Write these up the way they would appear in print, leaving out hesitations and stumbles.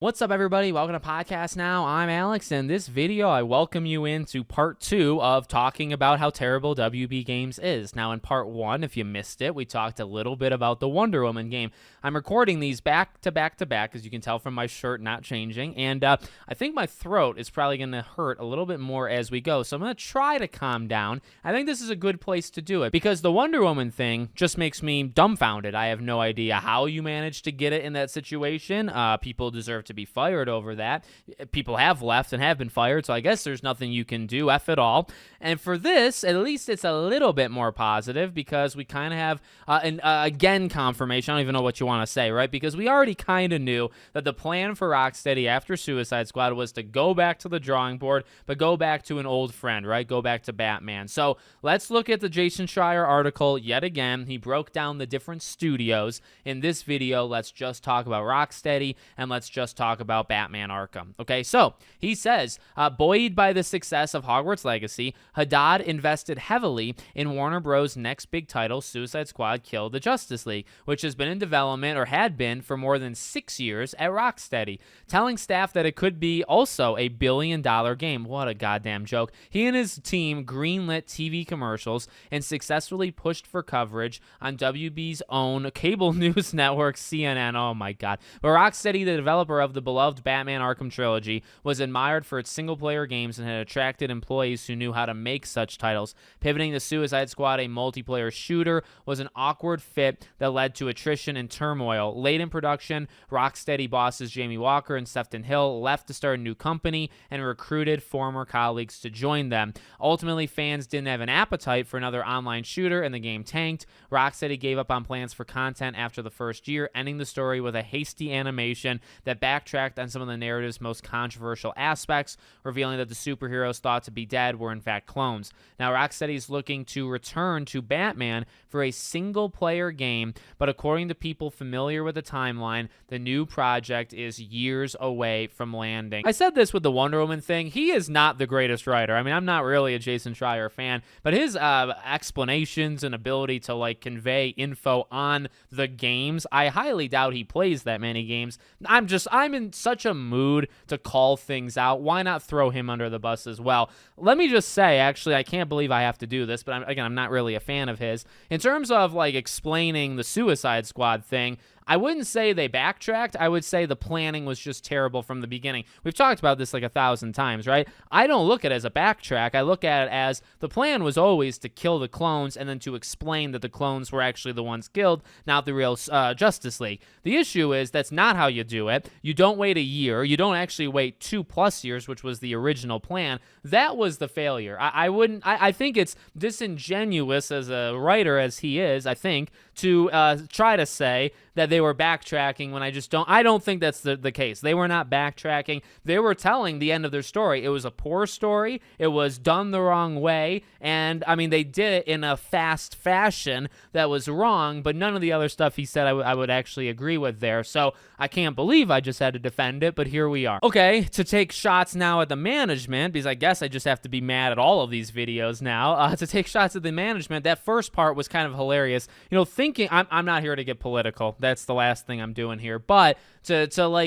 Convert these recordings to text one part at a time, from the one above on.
What's up, everybody? Welcome to Podcast Now. I'm Alex, and this video, I welcome you into part 2 of talking about how terrible WB Games is. Now, in part 1, if you missed it, we talked a little bit about the Wonder Woman game. I'm recording these back to back to back, as you can tell from my shirt not changing, and I think my throat is probably going to hurt a little bit more as we go, so I'm going to try to calm down. I think this is a good place to do it, because the Wonder Woman thing just makes me dumbfounded. I have no idea how you managed to get it in that situation. People deserve to be fired over that. People have left and have been fired, so I guess there's nothing you can do. F it all. And for this, at least it's a little bit more positive because we kind of have, again, confirmation. I don't even know what you want to say, right? Because we already kind of knew that the plan for Rocksteady after Suicide Squad was to go back to the drawing board, but go back to an old friend, right? Go back to Batman. So let's look at the Jason Schreier article yet again. He broke down the different studios. In this video, let's just talk about Rocksteady, and let's just talk about Batman Arkham. Okay, so he says, buoyed by the success of Hogwarts Legacy, Haddad invested heavily in Warner Bros. Next big title, Suicide Squad Kill the Justice League, which has been in development, or had been, for more than 6 years at Rocksteady, telling staff that it could be also a billion-dollar game. What a goddamn joke. He and his team greenlit TV commercials and successfully pushed for coverage on WB's own cable news network, CNN. Oh my god. But Rocksteady, the developer of the beloved Batman Arkham trilogy, was admired for its single-player games and had attracted employees who knew how to make such titles. Pivoting to Suicide Squad, a multiplayer shooter, was an awkward fit that led to attrition and turmoil. Late in production, Rocksteady bosses Jamie Walker and Sefton Hill left to start a new company and recruited former colleagues to join them. Ultimately, fans didn't have an appetite for another online shooter, and the game tanked. Rocksteady gave up on plans for content after the first year, ending the story with a hasty animation that backtracked on some of the narrative's most controversial aspects, revealing that the superheroes thought to be dead were in fact clones. Now, Rocksteady is looking to return to Batman for a single-player game, but according to people familiar with the timeline, the new project is years away from landing. I said this with the Wonder Woman thing. He is not the greatest writer. I mean, I'm not really a Jason Schreier fan, but his explanations and ability to convey info on the games, I highly doubt he plays that many games. I'm in such a mood to call things out. Why not throw him under the bus as well? Let me just say, actually, I can't believe I have to do this, but I'm not really a fan of his. In terms of explaining the Suicide Squad thing, I wouldn't say they backtracked. I would say the planning was just terrible from the beginning. We've talked about this 1,000 times, right? I don't look at it as a backtrack. I look at it as the plan was always to kill the clones and then to explain that the clones were actually the ones killed, not the real Justice League. The issue is that's not how you do it. You don't wait a year. You don't actually wait 2+ years, which was the original plan. That was the failure. I think it's disingenuous as a writer as he is, I think, to try to say that they were backtracking when I don't think that's the case. They were not backtracking. They were telling the end of their story. It was a poor story. It was done the wrong way. And, I mean, they did it in a fast fashion that was wrong, but none of the other stuff he said I would actually agree with there. So I can't believe I just had to defend it, but here we are. Okay, to take shots now at the management, because I guess I just have to be mad at all of these videos now. To take shots at the management, that first part was kind of hilarious. Thinking, I'm not here to get political. That's the last thing I'm doing here. But to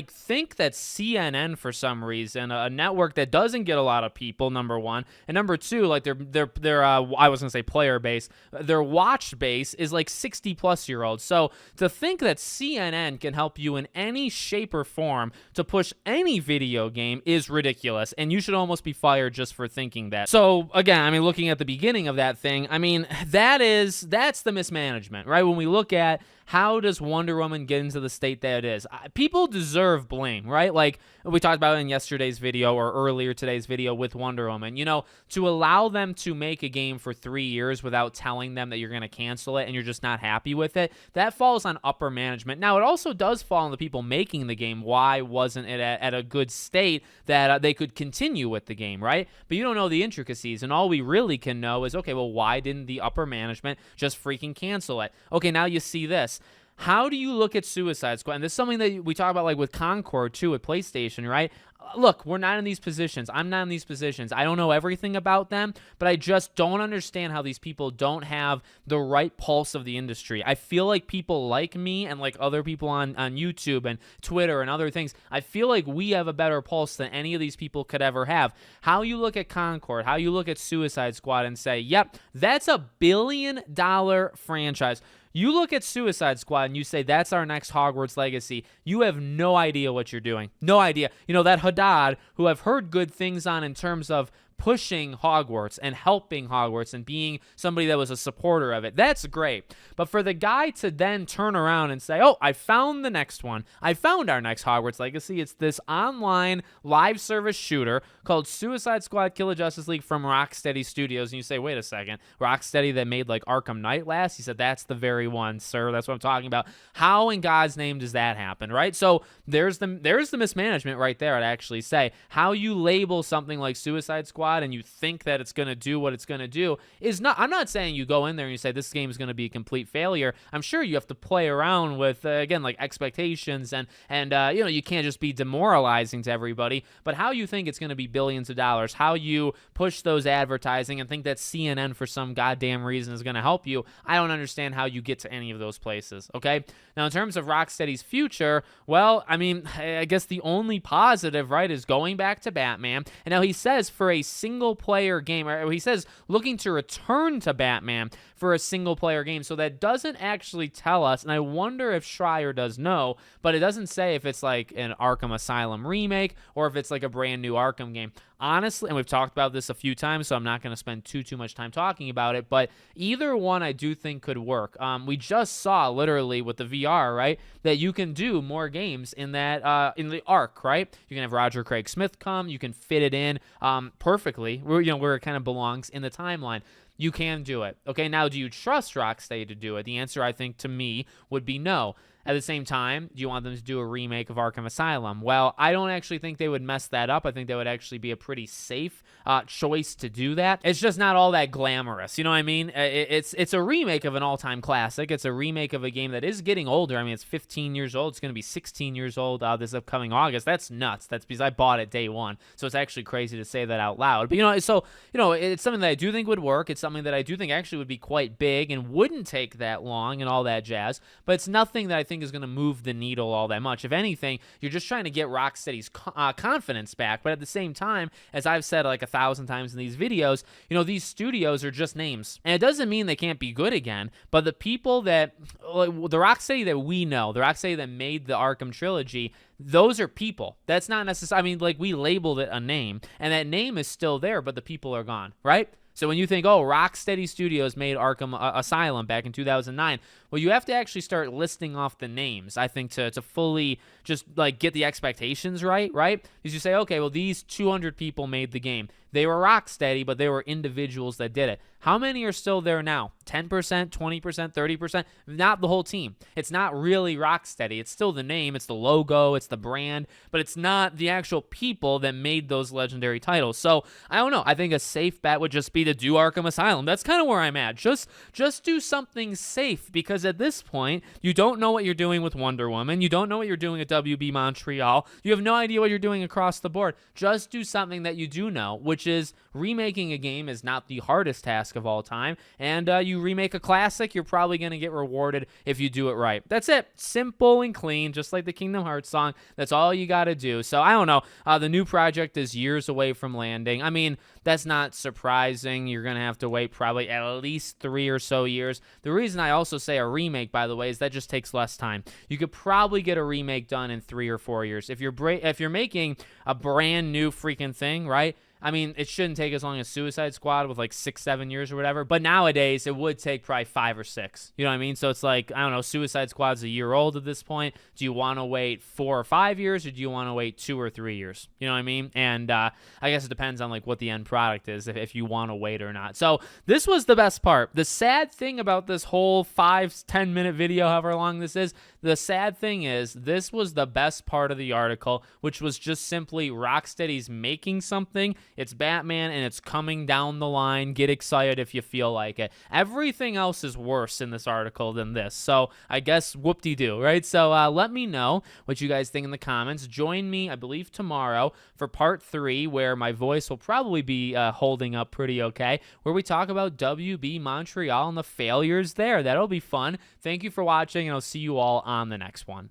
think that CNN, for some reason, a network that doesn't get a lot of people, number one, and number two, their I was gonna say player base, their watch base is 60+ year olds. So to think that CNN can help you in any shape or form to push any video game is ridiculous, and you should almost be fired just for thinking that. So again, I mean, looking at the beginning of that thing, I mean, that's the mismanagement, right? When we look at how does Wonder Woman get into the state that it is? People deserve blame, right? Like we talked about in yesterday's video or earlier today's video with Wonder Woman. To allow them to make a game for 3 years without telling them that you're going to cancel it and you're just not happy with it, that falls on upper management. Now, it also does fall on the people making the game. Why wasn't it at a good state that they could continue with the game, right? But you don't know the intricacies, and all we really can know is, okay, well, why didn't the upper management just freaking cancel it? Okay, now you see this. How do you look at Suicide Squad? And this is something that we talk about like with Concord too, with PlayStation, right? Look, we're not in these positions. I'm not in these positions. I don't know everything about them, but I just don't understand how these people don't have the right pulse of the industry. I feel like people like me and like other people on YouTube and Twitter and other things, I feel like we have a better pulse than any of these people could ever have. How you look at Concord, how you look at Suicide Squad and say, yep, that's a $1 billion franchise. You look at Suicide Squad and you say, that's our next Hogwarts Legacy. You have no idea what you're doing. No idea. You know, that Haddad, who I've heard good things on in terms of pushing Hogwarts and helping Hogwarts and being somebody that was a supporter of it. That's great. But for the guy to then turn around and say, oh, I found the next one. I found our next Hogwarts Legacy. It's this online live service shooter called Suicide Squad Kill the Justice League from Rocksteady Studios. And you say, wait a second, Rocksteady that made like Arkham Knight last? He said, that's the very one, sir. That's what I'm talking about. How in God's name does that happen, right? So there's the mismanagement right there, I'd actually say. How you label something like Suicide Squad and you think that it's going to do what it's going to do is not, I'm not saying you go in there and you say this game is going to be a complete failure. I'm sure you have to play around with, again, like expectations and you know, you can't just be demoralizing to everybody, but how you think it's going to be billions of dollars, how you push those advertising and think that CNN for some goddamn reason is going to help you, I don't understand how you get to any of those places, okay? Now, in terms of Rocksteady's future, well, I mean, I guess the only positive, right, is going back to Batman. And now he says for a single-player game, or he says looking to return to Batman for a single-player game. So that doesn't actually tell us, and I wonder if Schreier does know, but it doesn't say if it's like an Arkham Asylum remake or if it's like a brand new Arkham game. Honestly, and we've talked about this a few times, so I'm not going to spend too much time talking about it, but either one I do think could work. We just saw literally with the VR, right, that you can do more games in that in the arc, right? You can have Roger Craig Smith come, you can fit it in perfectly, where it kind of belongs in the timeline. You can do it. Okay, now do you trust Rocksteady to do it? The answer, I think, to me would be no. At the same time, do you want them to do a remake of Arkham Asylum? Well, I don't actually think they would mess that up. I think that would actually be a pretty safe choice to do that. It's just not all that glamorous. You know what I mean? It's a remake of an all-time classic. It's a remake of a game that is getting older. I mean, it's 15 years old. It's going to be 16 years old this upcoming August. That's nuts. That's because I bought it day one. So it's actually crazy to say that out loud. But, it's something that I do think would work. It's something that I do think actually would be quite big and wouldn't take that long and all that jazz. But it's nothing that I think is going to move the needle all that much. If anything, you're just trying to get Rocksteady's confidence back. But at the same time, as I've said like 1,000 times in these videos, these studios are just names. And it doesn't mean they can't be good again, but the people that, the Rocksteady that we know, the Rocksteady that made the Arkham trilogy, those are people. That's not necessarily, I mean, like we labeled it a name, and that name is still there, but the people are gone, right? So when you think, oh, Rocksteady Studios made Arkham Asylum back in 2009, well, you have to actually start listing off the names, I think, to fully just like get the expectations right? Because you say, okay, well, these 200 people made the game. They were Rocksteady, but they were individuals that did it. How many are still there now? 10%, 20%, 30%? Not the whole team. It's not really Rocksteady. It's still the name, it's the logo, it's the brand, but it's not the actual people that made those legendary titles. So, I don't know. I think a safe bet would just be to do Arkham Asylum. That's kind of where I'm at. Just do something safe, because at this point, you don't know what you're doing with Wonder Woman. You don't know what you're doing at WB Montreal. You have no idea what you're doing across the board. Just do something that you do know, which is remaking a game is not the hardest task of all time, and you remake a classic, you're probably going to get rewarded if you do it right. That's it. Simple and clean, just like the Kingdom Hearts song. That's all you got to do. So I don't know. The new project is years away from landing. I mean, that's not surprising. You're going to have to wait probably at least 3 or so years. The reason I also say a remake, by the way, is that just takes less time. You could probably get a remake done in 3 or 4 years. If you're making a brand new freaking thing, right? I mean, it shouldn't take as long as Suicide Squad with like 6-7 years or whatever. But nowadays, it would take probably 5 or 6. You know what I mean? So it's like, I don't know, Suicide Squad's a year old at this point. Do you want to wait 4 or 5 years, or do you want to wait 2 or 3 years? You know what I mean? And I guess it depends on like what the end product is, if you want to wait or not. So this was the best part. The sad thing about this whole 5-10 minute video, however long this is, The sad thing is, this was the best part of the article, which was just simply Rocksteady's making something. It's Batman and it's coming down the line. Get excited if you feel like it. Everything else is worse in this article than this. So I guess whoop-de-doo, right? So let me know what you guys think in the comments. Join me, I believe, tomorrow for part 3, where my voice will probably be holding up pretty okay, where we talk about WB Montreal and the failures there. That'll be fun. Thank you for watching, and I'll see you all on the next one.